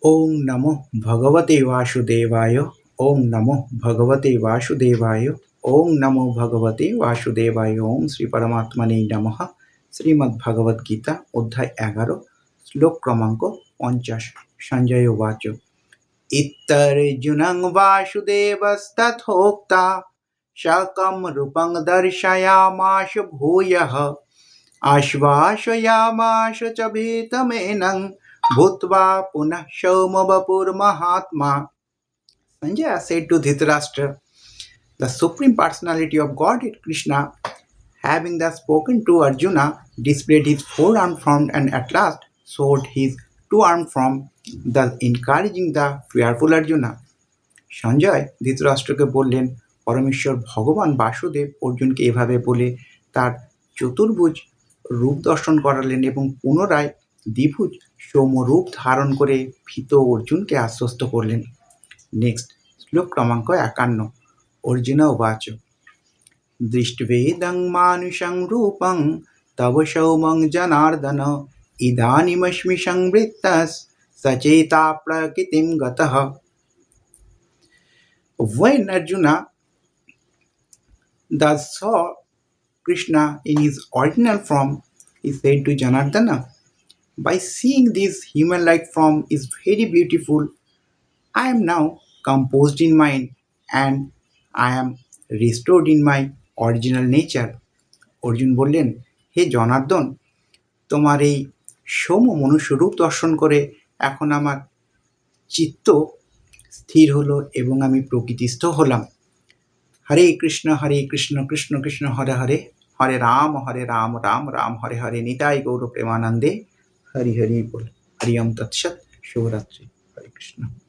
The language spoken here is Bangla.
ওং নমো ভগবতে বাসুদেবায়। ওং নমো ভগবতে বাসুদেবায়। ওং নমো ভগবতে বাসুদেবায়। ওং শ্রী পরমাত্মনে নমঃ। শ্রীমদ্ভগবদ্ গীতা অধ্যায় 11 শ্লোক ক্রমাঙ্ক 50। সঞ্জয় উবাচ ইত্যর্জুনং বাসুদেবস্তথোক্তা সকং রূপং দর্শয়ামাস ভূয়ঃ आश्वासयामास च भीतमेनं भूत्वा पुनः सौमवपुर्महात्मा. Sanjaya said to Dhritarashtra, the Supreme Personality of Godhead Krishna, having thus spoken to Arjuna, displayed his forearm front and at last showed his two-armed form, thus encouraging the fearful Arjuna. Sanjay ধৃতরাষ্ট্রকে বললেন, পরমেশ্বর ভগবান বাসুদেব অর্জুনকে এভাবে বলে তার চতুর্ভুজ রূপ দর্শন করালেন এবং পুনরায় দ্বিভুজ সৌম্যরূপ ধারণ করে ভীত অর্জুনকে আশ্বস্ত করলেন। নেক্সট শ্লোক ক্রমাঙ্ক 51। অর্জুন উবাচ দৃষ্টবেদং মানুষং রূপং তব সৌমং Janardan ইদানিমস্মি সংবৃত্তস সচেতা প্রকৃতিম গতঃ। When Arjuna thus saw Krishna in his original form, he said to Janardana, by seeing this human-like form is very beautiful, I am now composed in mind and I am restored in my original nature. Arjun বললেন, হে জনার্দন, তোমার এই সৌম্য মনুষ্যরূপ দর্শন করে এখন আমার চিত্ত স্থির হলো এবং আমি প্রকৃতিস্থ হলাম। হরে কৃষ্ণ কৃষ্ণ কৃষ্ণ হরে হরে, হরে রাম রাম রাম হরে হরে, নিতাই গৌর প্রেমানন্দে, হরি হরি বল। হরি ওম তৎসৎ। শুভরাত্রি। হরে কৃষ্ণ।